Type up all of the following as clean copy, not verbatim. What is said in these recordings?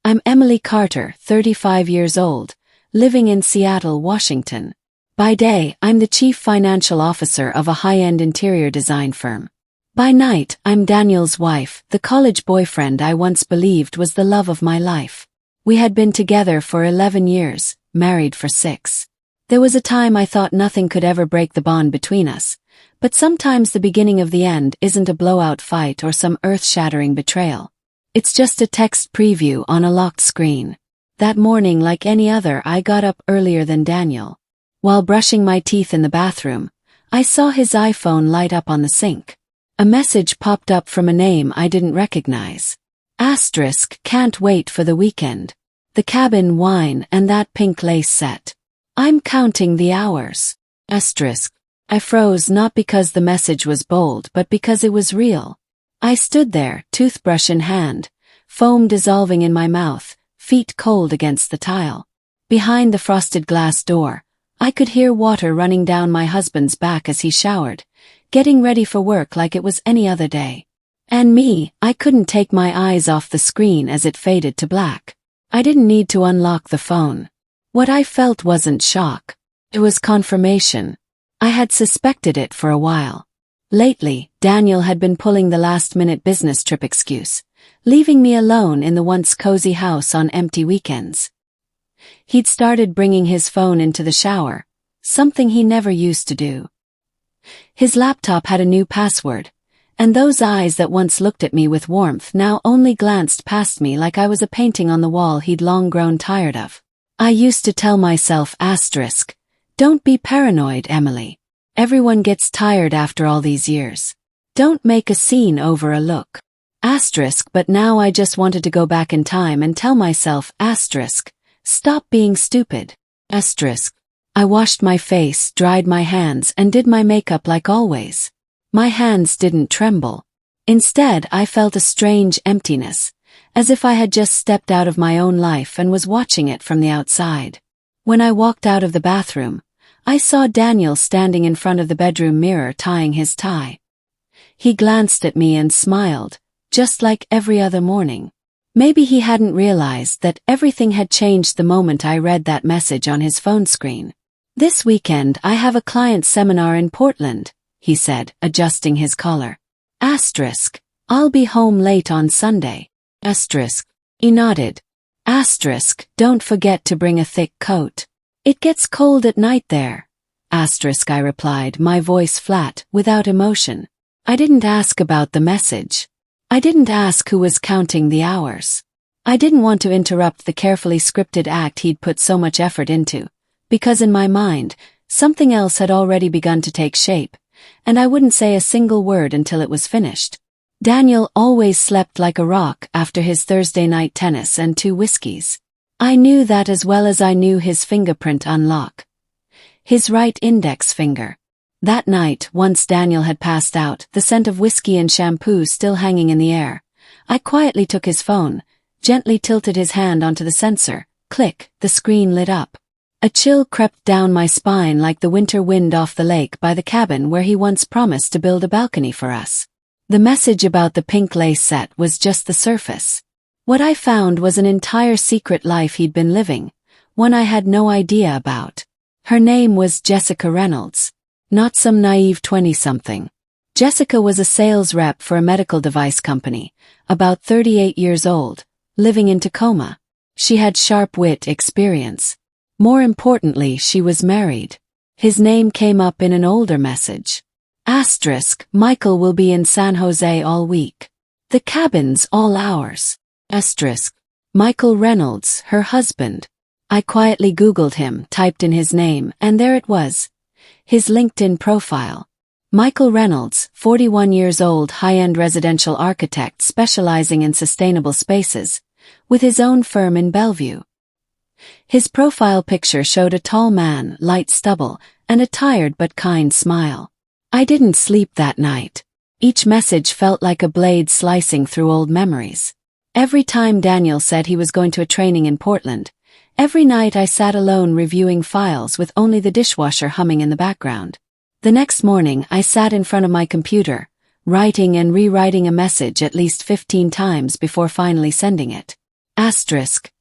I'm Emily Carter, 35 years old, living in Seattle, Washington. By day, I'm the chief financial officer of a high-end interior design firm. By night, I'm Daniel's wife, the college boyfriend I once believed was the love of my life. We had been together for 11 years, married for 6. There was a time I thought nothing could ever break the bond between us, but sometimes the beginning of the end isn't a blowout fight or some earth-shattering betrayal. It's just a text preview on a locked screen. That morning, like any other, I got up earlier than Daniel. While brushing my teeth in the bathroom, I saw his iPhone light up on the sink. A message popped up from a name I didn't recognize. Asterisk, can't wait for the weekend. The cabin wine and that pink lace set. I'm counting the hours. Asterisk. I froze not because the message was bold but because it was real. I stood there, toothbrush in hand, foam dissolving in my mouth, feet cold against the tile. Behind the frosted glass door, I could hear water running down my husband's back as he showered, getting ready for work like it was any other day. And me, I couldn't take my eyes off the screen as it faded to black. I didn't need to unlock the phone. What I felt wasn't shock. It was confirmation. I had suspected it for a while. Lately, Daniel had been pulling the last-minute business trip excuse, leaving me alone in the once cozy house on empty weekends. He'd started bringing his phone into the shower, something he never used to do. His laptop had a new password, and those eyes that once looked at me with warmth now only glanced past me like I was a painting on the wall he'd long grown tired of. I used to tell myself, asterisk, don't be paranoid, Emily. Everyone gets tired after all these years. Don't make a scene over a look. Asterisk, but now I just wanted to go back in time and tell myself, asterisk, stop being stupid. Asterisk. I washed my face, dried my hands, and did my makeup like always. My hands didn't tremble. Instead, I felt a strange emptiness, as if I had just stepped out of my own life and was watching it from the outside. When I walked out of the bathroom, I saw Daniel standing in front of the bedroom mirror tying his tie. He glanced at me and smiled, just like every other morning. Maybe he hadn't realized that everything had changed the moment I read that message on his phone screen. This weekend I have a client seminar in Portland, he said, adjusting his collar. Asterisk, I'll be home late on Sunday. Asterisk. He nodded. Asterisk, don't forget to bring a thick coat. It gets cold at night there. Asterisk, I replied, my voice flat, without emotion. I didn't ask about the message. I didn't ask who was counting the hours. I didn't want to interrupt the carefully scripted act he'd put so much effort into, because in my mind, something else had already begun to take shape, and I wouldn't say a single word until it was finished. Daniel always slept like a rock after his Thursday night tennis and 2 whiskeys. I knew that as well as I knew his fingerprint unlock. His right index finger. That night, once Daniel had passed out, the scent of whiskey and shampoo still hanging in the air, I quietly took his phone, gently tilted his hand onto the sensor. Click, the screen lit up. A chill crept down my spine like the winter wind off the lake by the cabin where he once promised to build a balcony for us. The message about the pink lace set was just the surface. What I found was an entire secret life he'd been living, one I had no idea about. Her name was Jessica Reynolds. Not some naive 20-something. Jessica was a sales rep for a medical device company, about 38 years old, living in Tacoma. She had sharp wit, experience. More importantly, she was married. His name came up in an older message. Asterisk, Michael will be in San Jose all week. The cabin's all ours. Asterisk. Michael Reynolds, her husband. I quietly Googled him, typed in his name, and there it was. His LinkedIn profile. Michael Reynolds, 41 years old, high-end residential architect specializing in sustainable spaces, with his own firm in Bellevue. His profile picture showed a tall man, light stubble, and a tired but kind smile. I didn't sleep that night. Each message felt like a blade slicing through old memories. Every time Daniel said he was going to a training in Portland, every night I sat alone reviewing files with only the dishwasher humming in the background. The next morning I sat in front of my computer, writing and rewriting a message at least 15 times before finally sending it. Asterisk.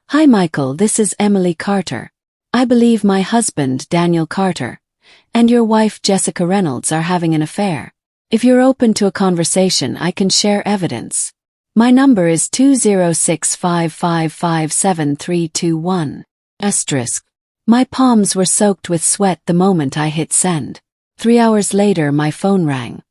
Hi Michael, this is Emily Carter. I believe my husband, Daniel Carter, and your wife, Jessica Reynolds, are having an affair. If you're open to a conversation, I can share evidence. My number is 20655573321. Asterisk. My palms were soaked with sweat the moment I hit send. 3 hours later, my phone rang.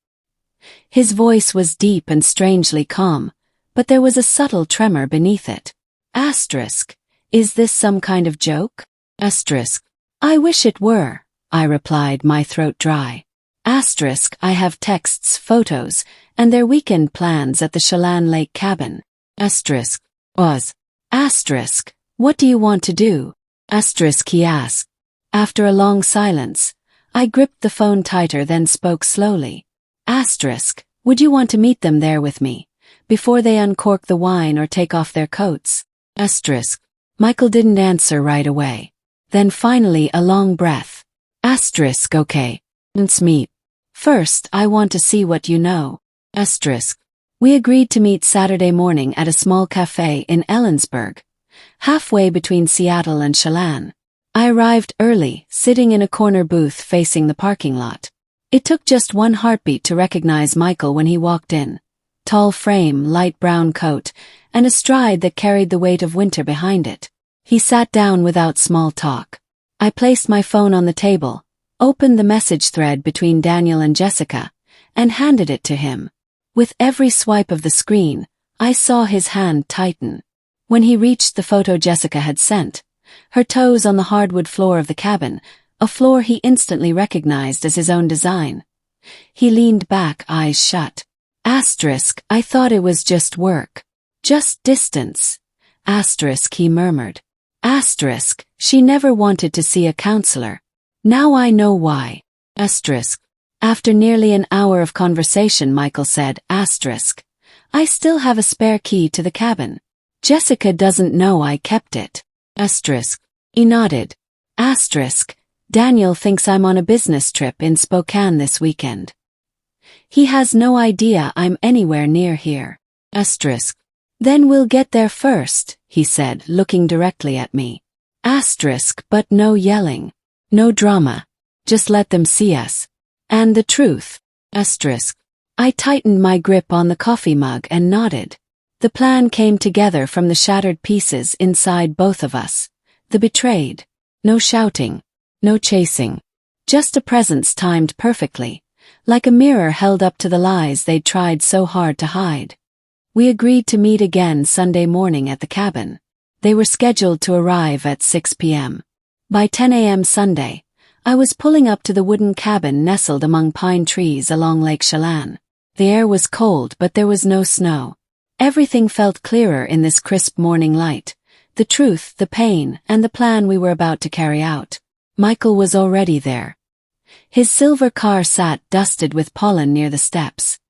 His voice was deep and strangely calm, but there was a subtle tremor beneath it. Asterisk. Is this some kind of joke? Asterisk. I wish it were, I replied, my throat dry. Asterisk. I have texts, photos, and their weekend plans at the Chelan Lake cabin. Asterisk. Was. Asterisk. What do you want to do? Asterisk, he asked. After a long silence, I gripped the phone tighter, then spoke slowly. Asterisk. Would you want to meet them there with me, before they uncork the wine or take off their coats? Asterisk. Michael didn't answer right away. Then finally a long breath. Asterisk. Okay. Let's meet. First, I want to see what you know. Asterisk. We agreed to meet Saturday morning at a small cafe in Ellensburg, halfway between Seattle and Chelan. I arrived early, sitting in a corner booth facing the parking lot. It took just one heartbeat to recognize Michael when he walked in. Tall frame, light brown coat, and a stride that carried the weight of winter behind it. He sat down without small talk. I placed my phone on the table, opened the message thread between Daniel and Jessica, and handed it to him. With every swipe of the screen, I saw his hand tighten. When he reached the photo Jessica had sent, her toes on the hardwood floor of the cabin, a floor he instantly recognized as his own design, he leaned back, eyes shut. Asterisk. I thought it was just work. Just distance. Asterisk, he murmured. Asterisk. She never wanted to see a counselor. Now I know why. Asterisk. After nearly an hour of conversation, Michael said, Asterisk. I still have a spare key to the cabin. Jessica doesn't know I kept it. Asterisk. He nodded. Asterisk. Daniel thinks I'm on a business trip in Spokane this weekend. He has no idea I'm anywhere near here. Asterisk. Then we'll get there first, he said, looking directly at me. Asterisk. But no yelling. No drama. Just let them see us. And the truth. Asterisk. I tightened my grip on the coffee mug and nodded. The plan came together from the shattered pieces inside both of us. The betrayed. No shouting. No chasing. Just a presence timed perfectly, like a mirror held up to the lies they'd tried so hard to hide. We agreed to meet again Sunday morning at the cabin. They were scheduled to arrive at 6 p.m. By 10 a.m. Sunday, I was pulling up to the wooden cabin nestled among pine trees along Lake Chelan. The air was cold, but there was no snow. Everything felt clearer in this crisp morning light. The truth, the pain, and the plan we were about to carry out. Michael was already there. His silver car sat dusted with pollen near the steps.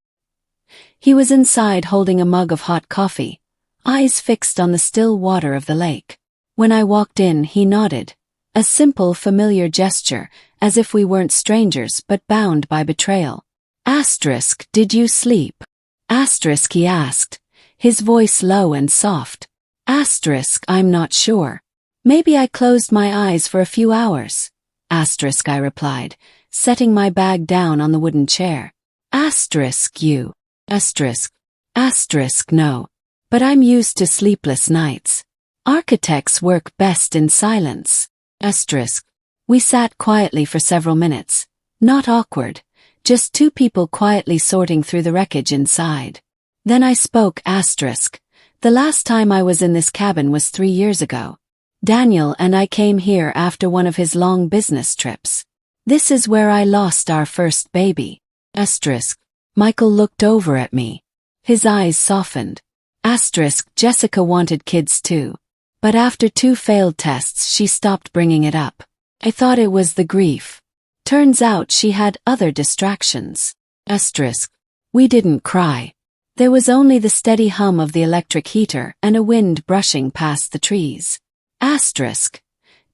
He was inside holding a mug of hot coffee, eyes fixed on the still water of the lake. When I walked in, he nodded. A simple, familiar gesture, as if we weren't strangers but bound by betrayal. Asterisk. Did you sleep? Asterisk, he asked, his voice low and soft. Asterisk. I'm not sure. Maybe I closed my eyes for a few hours. Asterisk, I replied, setting my bag down on the wooden chair. Asterisk. You. Asterisk. Asterisk. No. But I'm used to sleepless nights. Architects work best in silence. Asterisk. We sat quietly for several minutes. Not awkward. Just two people quietly sorting through the wreckage inside. Then I spoke. Asterisk. The last time I was in this cabin was 3 years ago. Daniel and I came here after one of his long business trips. This is where I lost our first baby. Asterisk. Michael looked over at me. His eyes softened. Asterisk. Jessica wanted kids too. But after 2 failed tests she stopped bringing it up. I thought it was the grief. Turns out she had other distractions. Asterisk. We didn't cry. There was only the steady hum of the electric heater and a wind brushing past the trees. Asterisk.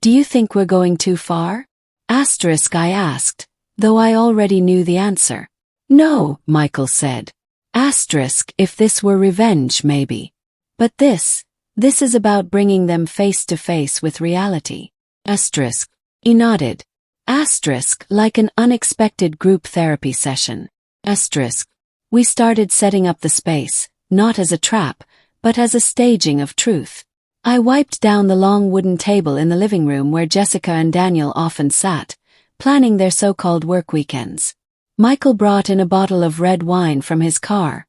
Do you think we're going too far? Asterisk, I asked, though I already knew the answer. No, Michael said. Asterisk. If this were revenge, maybe. But this This is about bringing them face to face with reality. Asterisk. He nodded. Asterisk, like an unexpected group therapy session. Asterisk. We started setting up the space, not as a trap, but as a staging of truth. I wiped down the long wooden table in the living room where Jessica and Daniel often sat, planning their so-called work weekends. Michael brought in a bottle of red wine from his car,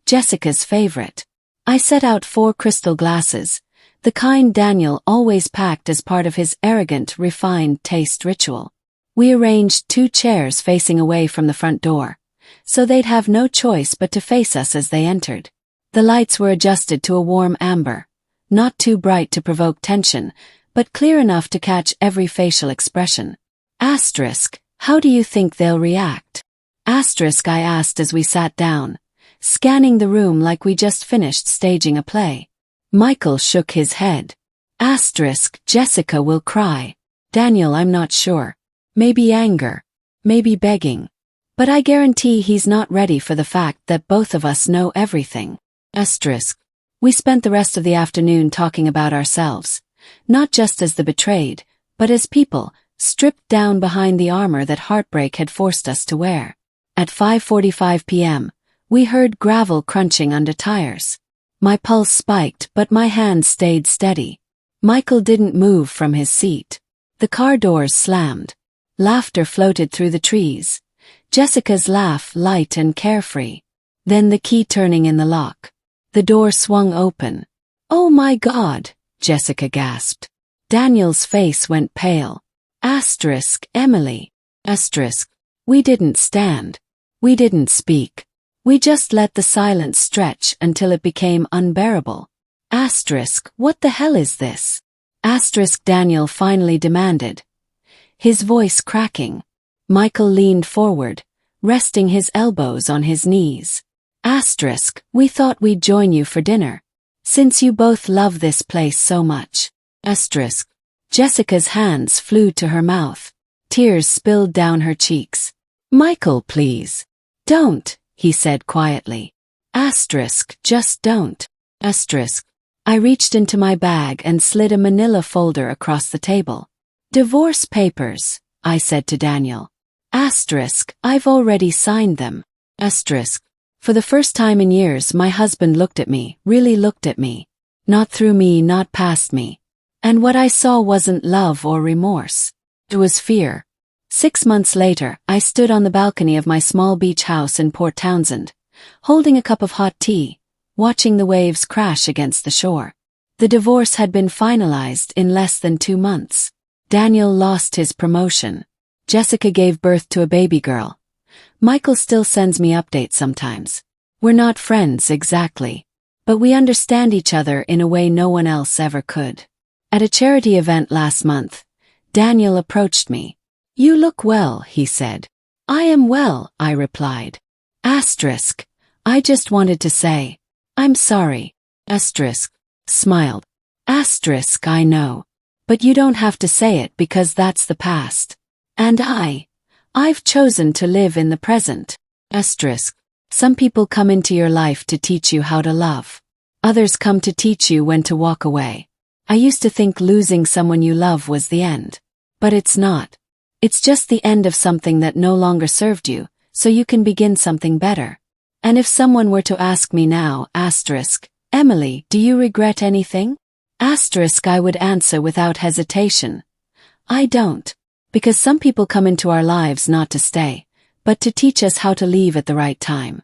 Jessica's favorite. I set out 4 crystal glasses, the kind Daniel always packed as part of his arrogant, refined taste ritual. We arranged 2 chairs facing away from the front door, so they'd have no choice but to face us as they entered. The lights were adjusted to a warm amber, not too bright to provoke tension, but clear enough to catch every facial expression. Asterisk, how do you think they'll react? Asterisk, I asked as we sat down, scanning the room like we just finished staging a play. Michael shook his head. Asterisk, Jessica will cry. Daniel, I'm not sure. Maybe anger. Maybe begging. But I guarantee he's not ready for the fact that both of us know everything. Asterisk. We spent the rest of the afternoon talking about ourselves, not just as the betrayed, but as people, stripped down behind the armor that heartbreak had forced us to wear. At 5:45 p.m., we heard gravel crunching under tires. My pulse spiked, but my hand stayed steady. Michael didn't move from his seat. The car doors slammed. Laughter floated through the trees. Jessica's laugh light and carefree. Then the key turning in the lock. The door swung open. Oh my God, Jessica gasped. Daniel's face went pale. Asterisk, Emily. Asterisk. We didn't stand. We didn't speak. We just let the silence stretch until it became unbearable. Asterisk, what the hell is this? Asterisk, Daniel finally demanded, his voice cracking. Michael leaned forward, resting his elbows on his knees. Asterisk, we thought we'd join you for dinner, since you both love this place so much. Asterisk. Jessica's hands flew to her mouth. Tears spilled down her cheeks. Michael, please. Don't, he said quietly. Asterisk, just don't. Asterisk. I reached into my bag and slid a manila folder across the table. Divorce papers, I said to Daniel. Asterisk, I've already signed them. Asterisk. For the first time in years my husband looked at me, really looked at me. Not through me, not past me. And what I saw wasn't love or remorse. It was fear. 6 months later, I stood on the balcony of my small beach house in Port Townsend, holding a cup of hot tea, watching the waves crash against the shore. The divorce had been finalized in less than 2 months. Daniel lost his promotion. Jessica gave birth to a baby girl. Michael still sends me updates sometimes. We're not friends exactly, but we understand each other in a way no one else ever could. At a charity event last month, Daniel approached me. You look well, he said. I am well, I replied. Asterisk. I just wanted to say, I'm sorry. Asterisk. Smiled. Asterisk, I know. But you don't have to say it because that's the past. And I've chosen to live in the present. Asterisk. Some people come into your life to teach you how to love. Others come to teach you when to walk away. I used to think losing someone you love was the end. But it's not. It's just the end of something that no longer served you, so you can begin something better. And if someone were to ask me now, asterisk, Emily, do you regret anything? Asterisk, I would answer without hesitation. I don't. Because some people come into our lives not to stay, but to teach us how to leave at the right time.